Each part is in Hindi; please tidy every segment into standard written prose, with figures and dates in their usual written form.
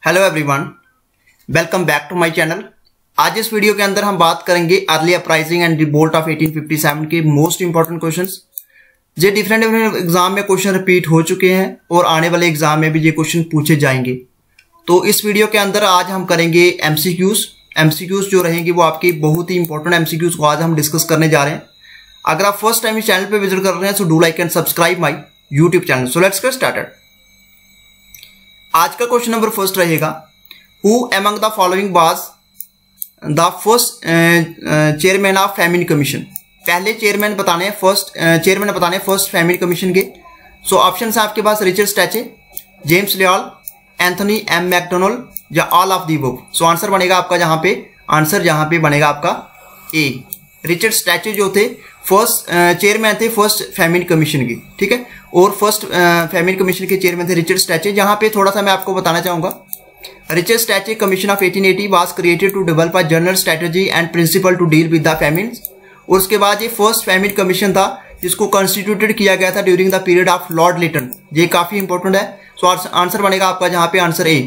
Hello everyone, welcome back to my channel. आज इस वीडियो के अंदर हम बात करेंगे early uprising and revolt of 1857 के मोस्ट इंपॉर्टेंट क्वेश्चंस। ये डिफरेंट एग्जाम में क्वेश्चन रिपीट हो चुके हैं और आने वाले एग्जाम में भी ये क्वेश्चन पूछे जाएंगे। तो इस वीडियो के अंदर आज हम करेंगे एमसीक्यूज जो रहेंगे वो आपकी बहुत ही इंपॉर्टेंट एमसीक्यूज को आज हम डिस्कस करने जा रहे हैं। अगर आप फर्स्ट टाइम इस चैनल पे विजिट कर रहे हैं तो do like and subscribe my YouTube channel. So let's get started. आज का क्वेश्चन नंबर फर्स्ट रहेगा, who among the following was the first chairman of famine commission. पहले चेयरमैन बताने फर्स्ट फैमिन कमीशन के। सो ऑप्शन है आपके पास Richard Strachey, James Lyall, Anthony M MacDonald या all of the above. So answer बनेगा आपका जहां पे बनेगा आपका ए। रिचर्ड स्टैचे जो थे फर्स्ट चेयरमैन थे फर्स्ट फैमिन कमीशन की, ठीक है। और फर्स्ट फैमिन कमीशन के चेयरमैन थे रिचर्ड स्टैचे। जहां पे थोड़ा सा मैं आपको बताना चाहूंगा, Richard Strachey commission of 1880 was created to develop a general strategy and principle to deal with the famines. और उसके बाद ये फर्स्ट फैमिन कमीशन था जिसको कॉन्स्टिट्यूटेड किया गया था during the period of Lord Lytton. ये काफी इंपॉर्टेंट है। सो आंसर बनेगा आपका जहां पे आंसर ए।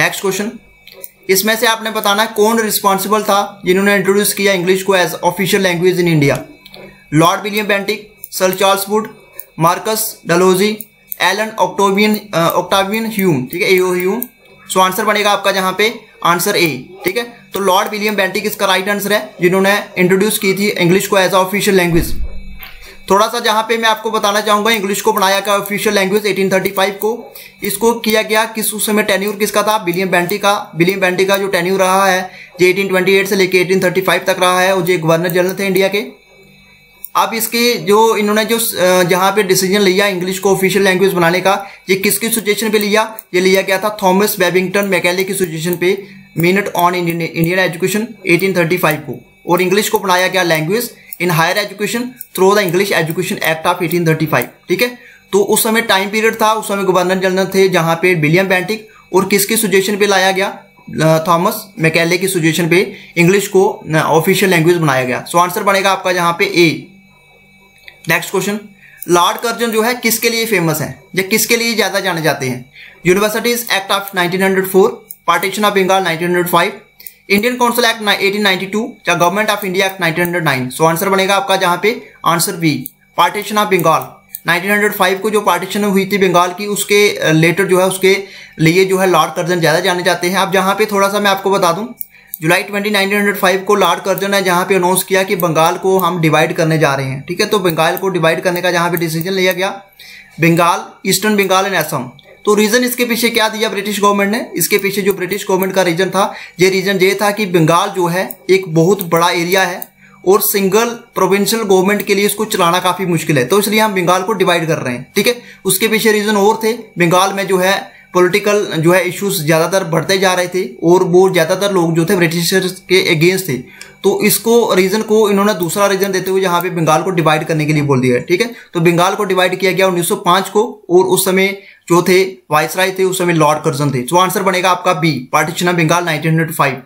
नेक्स्ट क्वेश्चन, इसमें से आपने बताना है कौन रिस्पॉन्सिबल था जिन्होंने इंट्रोड्यूस किया इंग्लिश को as official language in India. Lord William Bentinck, Sir Charles Wood, Marquess Dalhousie, Allan Octavian Hume, ठीक है, एओ ह्यूम। सो आंसर बनेगा आपका जहां पे आंसर ए, ठीक है। तो लॉर्ड विलियम बेंटिक इसका राइट आंसर है जिन्होंने इंट्रोड्यूस की थी इंग्लिश को एज ऑफिशियल लैंग्वेज। थोड़ा सा जहां पे मैं आपको बताना चाहूंगा, इंग्लिश को बनाया गया ऑफिशियल लैंग्वेज 1835 को। इसको किया गया किस, उस समय टेन्यूर किसका था, विलियम बेंटिक का। विलियम बेंटिक का जो टेन्यूर रहा है जो 1828 से लेकर 1835 तक रहा है, वो जो गवर्नर जनरल थे इंडिया के। अब इसके जो इन्होंने जो जहां पे डिसीजन लिया इंग्लिश को ऑफिशियल लैंग्वेज बनाने का, ये किसकी सजेशन पे लिया? ये लिया गया था थॉमस बेबिंगटन मैकेले की सजेशन पे, मिनट ऑन इंडियन एजुकेशन 1835 को। और इंग्लिश को बनाया गया language in higher education through the English education act of 1835, ठीक है। तो उस समय टाइम पीरियड था, उस समय गवर्नर जनरल थे जहां पे विलियम बेंटिक, और किसकी सजेशन पे लाया गया? थॉमस मैकेले की सजेशन पे इंग्लिश को ऑफिशियल लैंग्वेज बनाया गया। सो आंसर बनेगा आपका जहां पे ए। नेक्स्ट क्वेश्चन, लॉर्ड कर्जन जो है किसके लिए फेमस है या किसके लिए ज्यादा जाने जाते हैं? Universities act of 1904, partition of Bengal 1905, Indian council act 1892 या government of India act 1909। So answer बनेगा आपका जहां पे answer B, partition of Bengal 1905 को जो पार्टीशन हुई थी बंगाल की, उसके लेटर जो है उसके लिए जो है लॉर्ड कर्जन ज्यादा जाने जाते हैं। अब जहां पे थोड़ा सा मैं आपको बता दूं, जुलाई 20 1905 को लॉर्ड कर्जन ने जहां पे अनाउंस किया कि बंगाल को हम डिवाइड करने जा रहे हैं, ठीक है। तो बंगाल को डिवाइड करने का जहां पे डिसीजन लिया गया, बंगाल, ईस्टर्न बंगाल एंड असम। तो रीजन इसके पीछे क्या दिया ब्रिटिश गवर्नमेंट ने? इसके पीछे जो ब्रिटिश गवर्नमेंट का रीजन था, ये था कि बंगाल जो है एक बहुत बड़ा एरिया है और सिंगल प्रोविंशियल गवर्नमेंट के लिए इसको चलाना काफी मुश्किल है, तो इसलिए हम बंगाल को डिवाइड कर रहे हैं, ठीक है। उसके पीछे रीजन और थे, बंगाल में जो है पॉलिटिकल जो है इश्यूज ज्यादातर बढ़ते जा रहे थे और वो ज्यादातर लोग जो थे ब्रिटिशर्स के अगेंस्ट थे। तो इसको रीजन को इन्होंने दूसरा रीजन देते हुए जहां पे बंगाल को डिवाइड करने के लिए बोल दिया है, ठीक है। तो बंगाल को डिवाइड किया गया 1905 को, और उस समय जो थे वाइसराय थे उस समय लॉर्ड कर्जन थे। तो आंसर बनेगा आपका B, partition of Bengal 1905।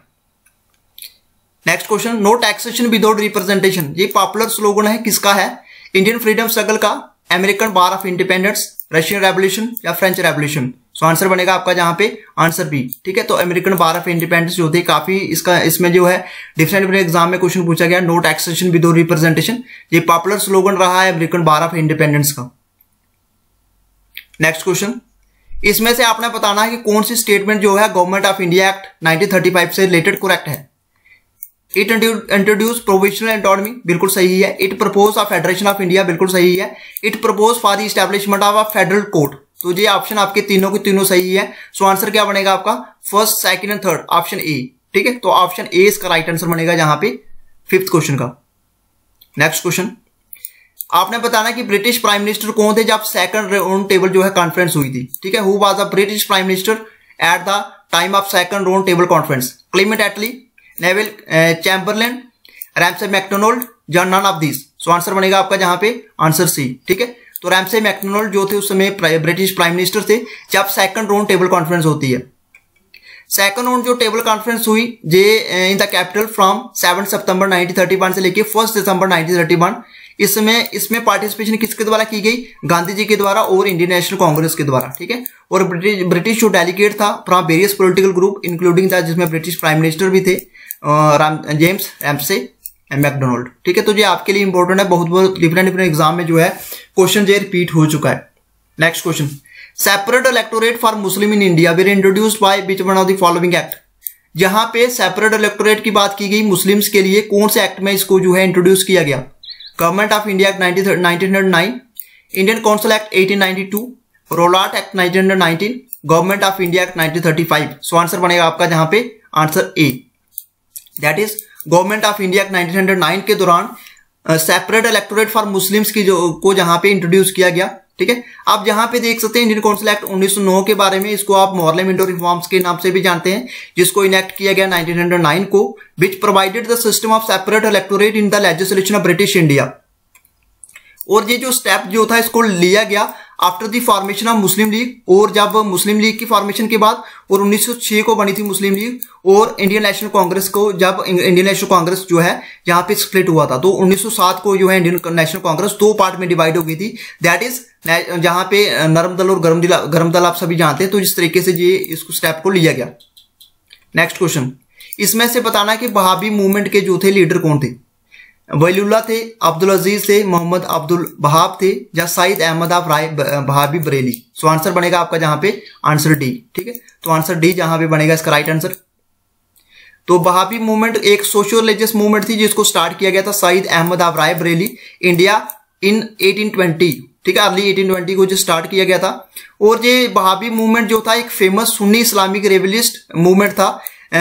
Next question, no taxation without representation. ये पॉपुलर स्लोगन है, किसका है? इंडियन फ्रीडम स्ट्रगल का, American war of independence, Russian revolution या फ्रेंच रेवोल्यूशन। सो आंसर बनेगा आपका जहां पे आंसर बी, ठीक है। तो अमेरिकन वार ऑफ इंडिपेंडेंस जो थे काफी इसमें जो है डिफरेंट एग्जाम में क्वेश्चन पूछा गया, नो टैक्सेशन विदाउट रिप्रेजेंटेशन। ये पॉपुलर स्लोगन रहा है अमेरिकन वार ऑफ इंडिपेंडेंस का। नेक्स्ट क्वेश्चन, इसमें से आपने बताना है कि कौन सी स्टेटमेंट जो है गवर्नमेंट ऑफ इंडिया एक्ट 1935 से रिलेटेड करेक्ट है। इट इंट्रोड्यूस प्रोविजनल एटॉनमी, बिल्कुल सही है। It purpose of federation of India, बिल्कुल सही है। It propose for the establishment of a federal court. तो ये ऑप्शन आपके तीनों के तीनों सही है। सो आंसर क्या बनेगा आपका? First, second and third, option A, ठीक है। तो ऑप्शन ए इसका राइट आंसर बनेगा जहां पे फिफ्थ क्वेश्चन का। नेक्स्ट क्वेश्चन, आपने बताना कि ब्रिटिश प्राइम मिनिस्टर कौन थे जब सेकंड राउंड टेबल जो है कॉन्फ्रेंस हुई थी, ठीक है। Who was the British prime minister at the time of second round table conference? Clement Attlee, Neville Chamberlain, Ramsay MacDonald या none of this. So answer बनेगा आपका जहां पे आंसर सी, ठीक है। तो रैमसे मैकडोनाल्ड जो थे उस समय ब्रिटिश प्राइम मिनिस्टर थे जब सेकंड राउंड टेबल कॉन्फ्रेंस होती है। सेकंड राउंड जो टेबल कॉन्फ्रेंस हुई जे इन द कैपिटल फ्रॉम 7 सितंबर 1931 से लेके 1 दिसंबर 1931 इसमें पार्टिसिपेशन किसके द्वारा की गई, गांधी जी के द्वारा और इंडियन नेशनल कांग्रेस के द्वारा, ठीक है। और ब्रिटिश जो डेलीगेट था from various political group including था, जिसमें ब्रिटिश प्राइम मिनिस्टर भी थे जेम्स रैम्से मैकडोनाल्ड, ठीक है। तो ये आपके लिए इंपॉर्टेंट है, बहुत डिफरेंट एग्जाम में जो है क्वेश्चन ये रिपीट हो चुका है। Next question, separate electorate for Muslim in India were introduced by which one of the following act. जहां पे सेपरेट इलेक्टोरेट की बात की गई मुस्लिम्स के लिए, कौन से एक्ट में इसको जो है इंट्रोड्यूस किया गया? Government of India act 1909, Indian council act 1892, Rowlatt act 1919, government of India act 1935। So answer बनेगा आपका जहां पे answer A, that is government of India act 1909 के दौरान सेपरेट इलेक्टोरेट फॉर मुस्लिम्स की को जहां पे इंट्रोड्यूस किया गया, ठीक है। आप जहां पे देख सकते हैं इंडियन काउंसिल एक्ट 1909 के बारे में, इसको आप पार्लियामेंट रिफॉर्म्स के नाम से भी जानते हैं, जिसको इनेक्ट किया गया 1909 को, which provided the system of separate electorate in the legislation of British India. और ये जो स्टेप जो था इसको लिया गया after the formation of Muslim league, और जब मुस्लिम लीग की फॉर्मेशन के बाद, और 1906 को बनी थी मुस्लिम लीग, और इंडियन नेशनल कांग्रेस को, जब इंडियन नेशनल कांग्रेस जो है यहाँ पे स्प्लिट हुआ था, तो 1907 को जो है इंडियन नेशनल कांग्रेस दो पार्ट में डिवाइड हो गई थी, दैट इज जहां पे नरम दल और गरम दल आप सभी जानते हैं। तो इस तरीके से ये इसको स्टेप को लिया गया। नेक्स्ट क्वेश्चन, इसमें से बताना कि वहाबी मूवमेंट के जो थे लीडर कौन थे? वलीउल्लाह थे, अब्दुल अजीज थे, मोहम्मद अब्दुल वहाब थे, या सईद अहमद राय वहाबी बरेली। सो आंसर बनेगा आपका जहां पे आंसर डी, ठीक है। तो आंसर डी जहां पे बनेगा इसका राइट आंसर। तो वहाबी मूवमेंट एक सोशल रिलीजियस मूवमेंट थी जिसको स्टार्ट किया गया था सईद अहमद राय बरेली इंडिया इन 1820, ठीक है, अर्ली 1820 को जो स्टार्ट किया गया था। और ये वहाबी मूवमेंट जो था एक famous Sunni Islamic revivalist movement था,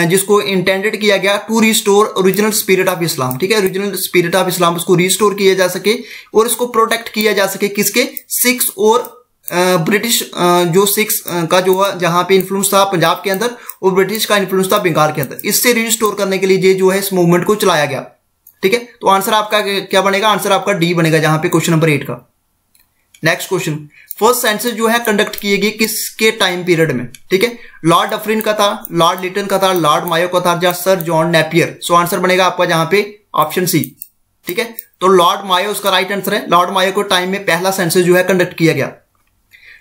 जिसको इंटेंडेड किया गया to restore original spirit of Islam, ठीक है। ओरिजिनल स्पिरिट ऑफ इस्लाम उसको रिस्टोर किया जा सके और इसको प्रोटेक्ट किया जा सके किसके, सिख्स और ब्रिटिश जो सिख्स का जो जहां पे इन्फ्लुएंस था पंजाब के अंदर, और ब्रिटिश का इन्फ्लुएंस था बंगाल के अंदर, इससे रिस्टोर करने के लिए ये जो है इस मूवमेंट को चलाया गया, ठीक है। तो आंसर आपका क्या बनेगा? आंसर आपका डी बनेगा जहां पे क्वेश्चन नंबर 8 का। नेक्स्ट क्वेश्चन, फर्स्ट सेंसस जो है कंडक्ट किए गए किसके टाइम पीरियड में, ठीक है। लॉर्ड डफरिन का था, लॉर्ड लिटन का था, लॉर्ड मायो का था, या सर जॉन नेपियर। सो आंसर बनेगा आपका जहां पे ऑप्शन सी, ठीक है। तो लॉर्ड मायो उसका राइट आंसर है। लॉर्ड मायो को टाइम में पहला सेंसस जो है कंडक्ट किया गया।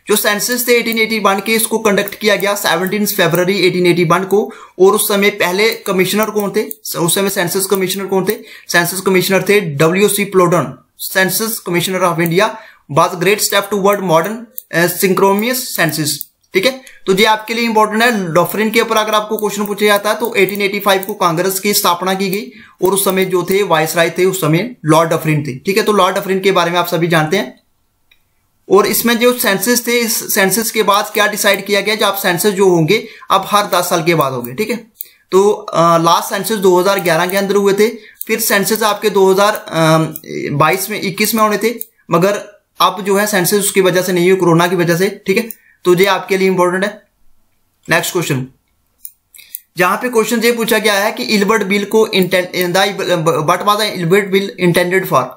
जो सेंसस थे 1881 के, इसको कंडक्ट किया गया 17 फरवरी 1881 को। और उस समय पहले कमिश्नर कौन थे? उस समय सेंसस कमिश्नर कौन थे? सेंसस कमिश्नर थे WC Plowden. Census commissioner of India was great step toward modern synchronous census, ठीक है। तो ये आपके लिए इंपॉर्टेंट है। डफरिन के ऊपर अगर आपको क्वेश्चन पूछा जाता है तो 1885 को कांग्रेस की स्थापना की गई, और उस समय जो थे वायसराय थे उस समय लॉर्ड डफरिन थे, ठीक है। तो लॉर्ड डफरिन के बारे में आप सभी जानते हैं। और इसमें जो सेंसस थे, इस सेंसस के बाद क्या डिसाइड किया गया, जो आप सेंसस जो होंगे अब हर 10 साल के बाद होंगे, ठीक है। तो लास्ट सेंसस 2011 के अंदर हुए थे, फिर सेंसस आपके 2022 में 21 में होने थे, मगर अब जो है सेंसस उसकी वजह से नहीं हुई, कोरोना की वजह से, ठीक है। तो ये आपके लिए इंपॉर्टेंट है। नेक्स्ट क्वेश्चन, जहां पे क्वेश्चन ये पूछा गया है कि इल्बर्ट बिल को what was the Ilbert bill intended for.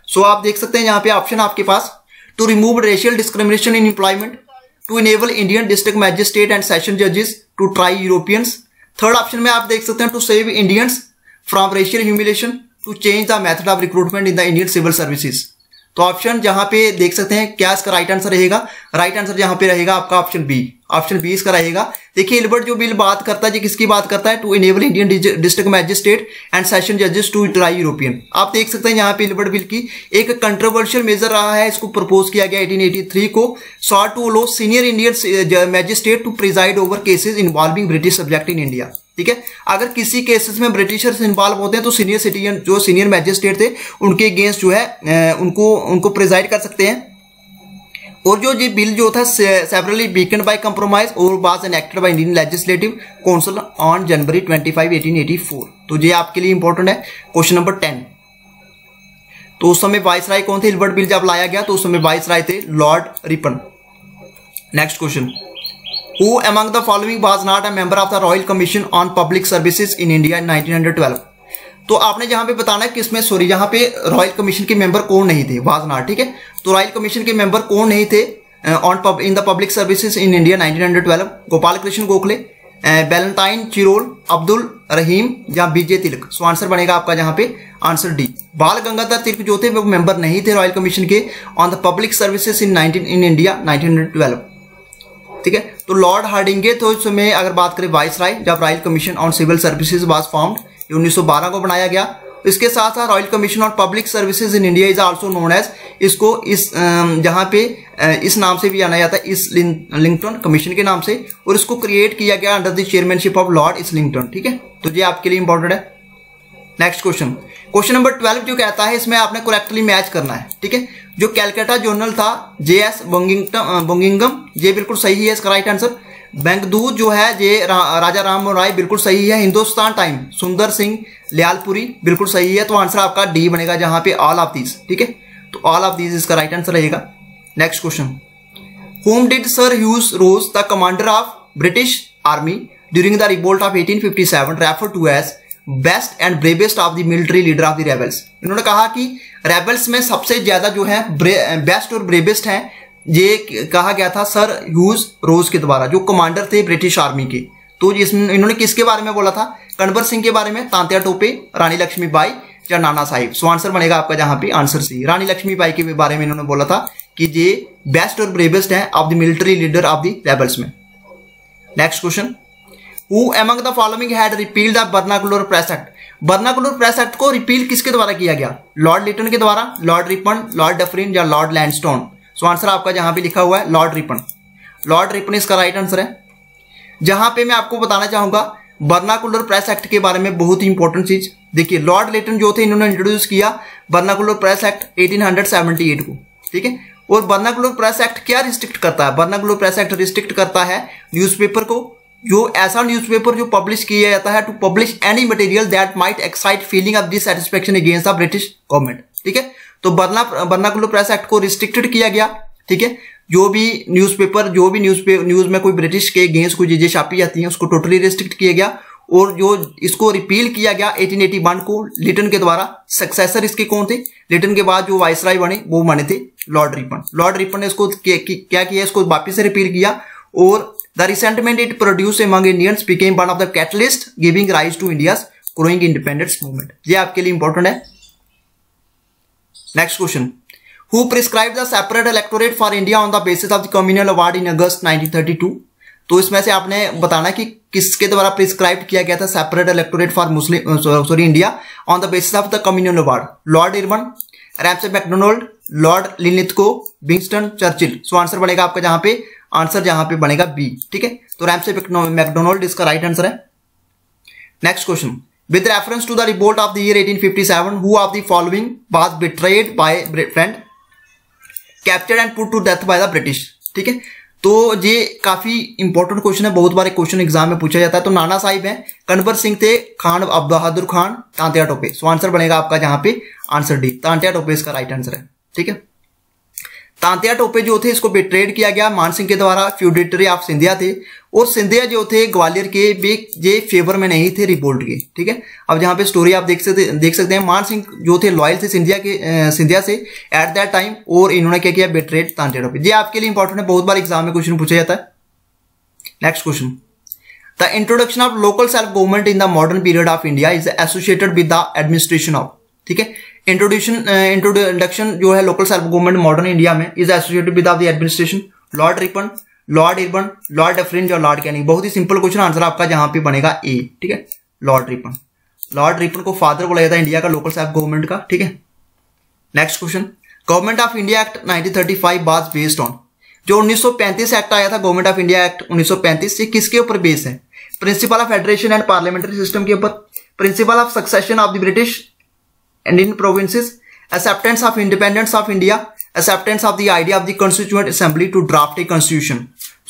So आप देख सकते हैं यहाँ पे ऑप्शन आपके पास, to remove racial discrimination in employment, to enable Indian district magistrate and session जजेस to try Europeans. Third option में आप देख सकते हैं to save Indians from racial humiliation, to change the method of recruitment in the Indian civil services. तो ऑप्शन जहां पे देख सकते हैं क्या इसका राइट आंसर रहेगा? राइट आंसर जहां पे रहेगा आपका ऑप्शन बी। ऑप्शन बी इसका रहेगा। देखिए इल्बर्ट जो बिल बात करता है, किसकी बात करता है? To enable Indian district magistrate and session जजेस टू ट्राई यूरोपियन। आप देख सकते हैं यहाँ पे इल्बर्ट बिल की एक कंट्रोवर्शियल मेजर रहा है, इसको प्रपोज किया गया 1883 को, sought to allow senior Indian magistrate to preside over cases involving British subject in India, ठीक है। अगर किसी केसेस में ब्रिटिशर्स इन्वॉल्व होते हैं तो सीनियर सिटीजन जो सीनियर मैजिस्ट्रेट थे उनके अगेंस्ट जो है उनको प्रिजाइड कर सकते हैं। और जो ये बिल जो था सेवरली वीकेंड बाय कंप्रोमाइज और was enacted by Indian legislative council on January 25, 1884। तो ये आपके लिए इंपॉर्टेंट है। क्वेश्चन नंबर 10, तो उस समय वाइसराय कौन थे? इल्बर्ट बिल जब लाया गया तो उस समय वाइसराय थे Lord Ripon. Next question, Who among the following was not a member of the Royal Commission on Public Services in India in 1912? तो आपने जहां पे बताना है किसमें, सॉरी जहां पे रॉयल कमीशन के मेंबर कौन नहीं थे, वाज नॉट, ठीक है। तो रॉयल कमीशन के मेंबर कौन नहीं थे in the public services in India 1912? Gopal Krishna Gokhale, Valentine Chirol, Abdul Rahim या बीजे तिलक। सो आंसर बनेगा आपका जहां पे आंसर डी। बाल गंगाधर तिलक जो थे वो मेंबर नहीं थे रॉयल कमीशन के on the public services in India 1912। ठीक है, तो लॉर्ड हार्डिंगे तो इस समय अगर बात करें वाइस राय, जब royal commission on civil services was found, 1912 को बनाया गया। इसके साथ साथ royal commission on public services in India is also known as, इसको इस जहां पे इस नाम से भी जाना जाता है, इस्लिंगटन कमीशन के नाम से, और इसको क्रिएट किया गया under the chairmanship of Lord Islington. ठीक है, तो ये आपके लिए इंपॉर्टेंट है। नेक्स्ट क्वेश्चन नंबर 12 जो कहता है इसमें आपने करेक्टली मैच करना है। ठीक है, जो कैलकाटा जर्नल था J.S. बंगिंगम, ये बिल्कुल सही है इसका राइट आंसर। बैंगदूत जो है ये राजा राम राय, बिल्कुल सही है। हिंदुस्तान टाइम सुंदर सिंह लियालपुरी, बिल्कुल सही है। तो आंसर आपका डी बनेगा जहां पे ऑल ऑफ दीज। ठीक है, तो ऑल ऑफ दीज इसका राइट आंसर रहेगा। Next question, whom did Sir Hugh Ross, the commander of British Army during the revolt of 1857, refer to as best and bravest of the military leader of the rebels. इन्होंने कहा कि रेबल्स में सबसे ज्यादा जो है बेस्ट और ब्रेवेस्ट हैं, ये कहा गया था सर ह्यूज रोज के द्वारा, जो कमांडर थे ब्रिटिश आर्मी के। तो इसमें इन्होंने किसके बारे में बोला था? कनवर सिंह के बारे में, तांत्या टोपे, रानी लक्ष्मीबाई या नाना साहिब। सो आंसर बनेगा आपका जहां पे आंसर सी, रानी लक्ष्मीबाई के बारे में इन्होंने बोला था कि ये बेस्ट और ब्रेवेस्ट है of the military leader of the rebels में। Next question, Who among the following had repealed the Vernacular Press Act? Vernacular Press Act को रिपील किसके द्वारा किया गया? लॉर्ड लिटन के द्वारा, लॉर्ड रिपन, लॉर्ड डफरिन या लॉर्ड लैंडस्टोन। सो आंसर आपका जहां पे लिखा हुआ है लॉर्ड रिपन। लॉर्ड रिपन इसका राइट आंसर है। जहां पे मैं आपको बताना चाहूंगा वर्नाकुलर प्रेस एक्ट के बारे में बहुत ही इंपॉर्टेंट चीज। देखिए, लॉर्ड लिटन जो थे इन्होंने इंट्रोड्यूस किया वर्नाकुलर प्रेस एक्ट 1878 को। ठीक है, और वर्नाकुलर प्रेस एक्ट क्या रिस्ट्रिक्ट करता है? वर्नाकुलर प्रेस एक्ट रिस्ट्रिक्ट करता है न्यूज़पेपर को, जो ऐसा न्यूज़पेपर जो पब्लिश किया जाता है to publish any material that might excite feeling of dissatisfaction against the British government. ठीक है, तो वर्नाकुलर प्रेस एक्ट को रिस्ट्रिक्टेड किया गया। ठीक है, जो भी न्यूज में कोई ब्रिटिश के अगेंस्ट कोई चीजें छापी जाती हैं उसको टोटली रिस्ट्रिक्ट किया गया। और जो इसको रिपील किया गया 1881 को लिटन के द्वारा। सक्सेसर इसके कौन थे? लिटन के बाद जो वाइसराय बने वो बने थे लॉर्ड रिपन। लॉर्ड रिपन ने इसको क्या किया? इसको वापिस से रिपील किया, और the resentment it produced among Indians became one of the catalyst giving rise to India's growing independence movement। ये आपके लिए इंपॉर्टेंट है। Next question, who prescribed the separate electorate for India on the basis of the communal award in August 1932? तो इसमें से आपने बताना कि किसके द्वारा प्रिस्क्राइब किया गया था separate electorate for Muslim India on the basis of the communal award? Lord Irwin, Ramsay MacDonald, Lord Linlithgow, Winston Churchill. So answer बनेगा आपका जहां पे बनेगा बी। ठीक है, तो रैमसे मैकडोनाल्ड इसका राइट आंसर है। Next question, with reference to the revolt of the year 1857, who of the following was betrayed by friend, captured and put to death by the British? ठीक है, तो ये काफी इंपॉर्टेंट क्वेश्चन है, बहुत बार क्वेश्चन एग्जाम में पूछा जाता है। तो नाना साहिब हैं, कनवर सिंह थे, खान बहादुर खान, तांत्या टोपे। सो आंसर बनेगा आपका जहां पे आंसर डी, तांत्या टोपे इसका राइट आंसर है। ठीक है, तांत्या टोपे जो थे इसको बेट्रेड किया गया मान सिंह के द्वारा, फ्यूडेटरी ऑफ सिंधिया थे, और सिंधिया जो थे ग्वालियर के ये फेवर में नहीं थे रिवोल्ट के। ठीक है, अब जहां पे स्टोरी आप देख सकते हैं, मान सिंह जो थे लॉयल थे सिंधिया से एट दैट टाइम, और इन्होंने क्या किया? बेट्रेड तांत्या टोपे। ये आपके लिए इंपॉर्टेंट है, बहुत बार एग्जाम में क्वेश्चन पूछा जाता है। Next question, the introduction of local self government in the modern period of India is associated with the administration of. ठीक है, इंट्रोडक्शन जो है local self government modern India में is associated with the administration. Lord Ripon, Lord Irwin, Lord Dufferin और लॉर्ड कैनिंग। बहुत ही सिंपल क्वेश्चन, आंसर आपका जहां पे बनेगा ए। ठीक है, लॉर्ड रिपन को फादर बोला जाता है इंडिया का लोकल सेल्फ गवर्नमेंट का। ठीक है, next question, government of India act 1935 was based on. जो 1935 एक्ट आया था गवर्नमेंट ऑफ इंडिया एक्ट 1935, से किसके ऊपर बेस है? Principle of federation and parliamentary system के ऊपर, principle of succession of the British Indian provinces, acceptance of independence of India, acceptance of the idea of the constituent assembly to draft a constitution.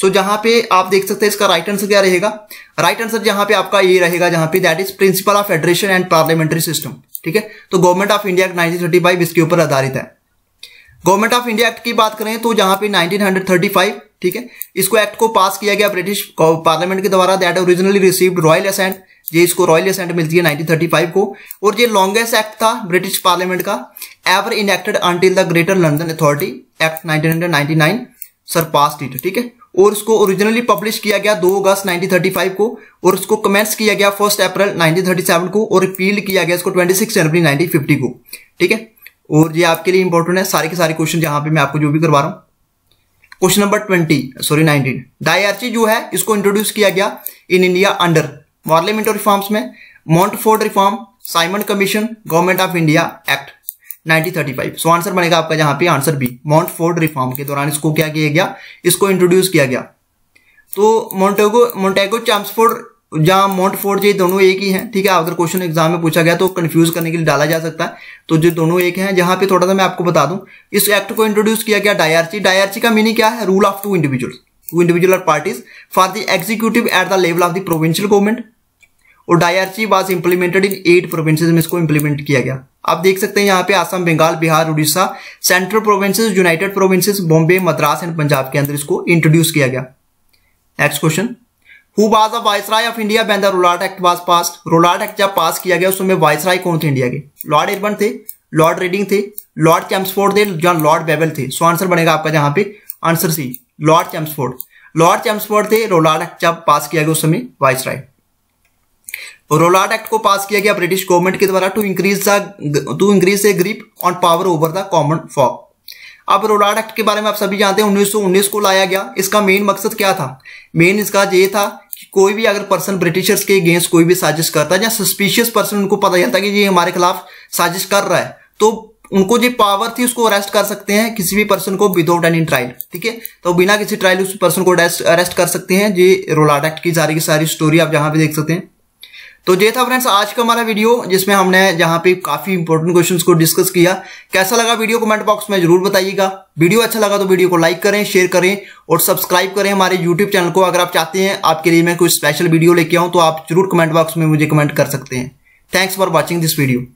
So जहां पे आप देख सकते हैं इसका राइट आंसर क्या रहेगा? राइट आंसर जहां पे आपका ये रहेगा, जहां पे that is principal of federation and parliamentary system. ठीक है, तो गवर्नमेंट ऑफ इंडिया एक्ट 1935 इसके ऊपर आधारित है। गवर्नमेंट ऑफ इंडिया एक्ट की बात करें तो जहां पे 1935, ठीक है, इसको एक्ट को पास किया गया ब्रिटिश पार्लियामेंट के द्वारा, that originally received royal assent. ये इसको रॉयल असेंट मिलती है 1935 को, और ये लॉन्गेस्ट एक्ट था ब्रिटिश पार्लियामेंट का ever enacted until the greater London authority act 1999 surpassed it. ठीक है, और उसको ओरिजिनली पब्लिश किया गया 2 अगस्त 1935 को, और उसको कमेंस किया गया 1 अप्रैल 1937 को, और रिपील किया गया इसको 26 जनवरी 1950 को। ठीक है, और ये आपके लिए इंपॉर्टेंट है सारे के सारे क्वेश्चन जहां पे मैं आपको जो भी करवा रहा हूं। क्वेश्चन नंबर 19, डायरची जो है इसको इंट्रोड्यूस किया गया in India under parliamentary reforms में, Montford reform, Simon Commission, Government of India act 1935। So answer बनेगा आपका जहां पे आंसर बी, मॉन्टफोर्ड रिफॉर्म के दौरान इसको क्या किया गया, इसको इंट्रोड्यूस किया गया। तो मोंटेगो चैम्सफोर्ड, जहां मॉन्टफोर्ड, ये दोनों एक ही हैं। ठीक है, अगर क्वेश्चन एग्जाम में पूछा गया तो कंफ्यूज करने के लिए डाला जा सकता है, तो जो दोनों एक हैं। जहां पे थोड़ा सा मैं आपको बता दूं, इस एक्ट को इंट्रोड्यूस किया गया डायरची। डायरची का मीनिंग क्या है, rule of to individual parties for the executive at the level of the provincial government, और dyarchy was implemented in 8 provinces में इसको इंप्लीमेंट किया गया। आप देख सकते हैं यहाँ पे Assam, Bengal, Bihar, Orissa, Central Provinces, United Provinces, Bombay, Madras and Punjab के अंदर इसको इंट्रोड्यूस किया गया। Next question, who was the viceroy of India when the Rowlatt Act was passed. Rowlatt Act जब पास किया गया उस समय वाइसराय कौन थे इंडिया के, लॉर्ड इरबन थे, लॉर्ड रेडिंग थे, लॉर्ड चैम्सफोर्ड थे, या लॉर्ड बेवेल थे। सो आंसर बनेगा आपका जहां पे answer C, Lord Chelmsford. Lord Chelmsford थे, रोलार्ड एक्ट जब पास किया गया उस समय वाइसराय। रोलार्ड एक्ट को पास किया गया ब्रिटिश गवर्नमेंट के द्वारा to increase the grip on power over the common folk. अब रोलार्ड एक्ट के बारे में आप सभी जानते हैं, 1919 को लाया गया। इसका मेन मकसद क्या था, मेन इसका ये था कि कोई भी अगर पर्सन ब्रिटिशर्स के अगेंस्ट कोई भी साजिश करता है, या सस्पिशियस पर्सन उनको पता चलता है कि ये हमारे खिलाफ साजिश कर रहा है, तो उनको जो पावर थी उसको अरेस्ट कर सकते हैं किसी भी पर्सन को विदाउट एनी ट्रायल। ठीक है, तो बिना किसी ट्रायल उस पर्सन को अरेस्ट कर सकते हैं। ये रोलार्ड एक्ट की सारी स्टोरी आप जहां पे देख सकते हैं। तो ये था फ्रेंड्स आज का हमारा वीडियो, जिसमें हमने जहां पे काफी इंपॉर्टेंट क्वेश्चंस को डिस्कस किया। कैसा लगा वीडियो कमेंट बॉक्स में जरूर बताइएगा। वीडियो अच्छा लगा तो वीडियो को लाइक करें, शेयर करें और सब्सक्राइब करें हमारे यूट्यूब चैनल को। अगर आप चाहते हैं आपके लिए मैं कोई स्पेशल वीडियो लेके आऊं तो आप जरूर कमेंट बॉक्स में मुझे कमेंट कर सकते हैं। Thanks for watching this video.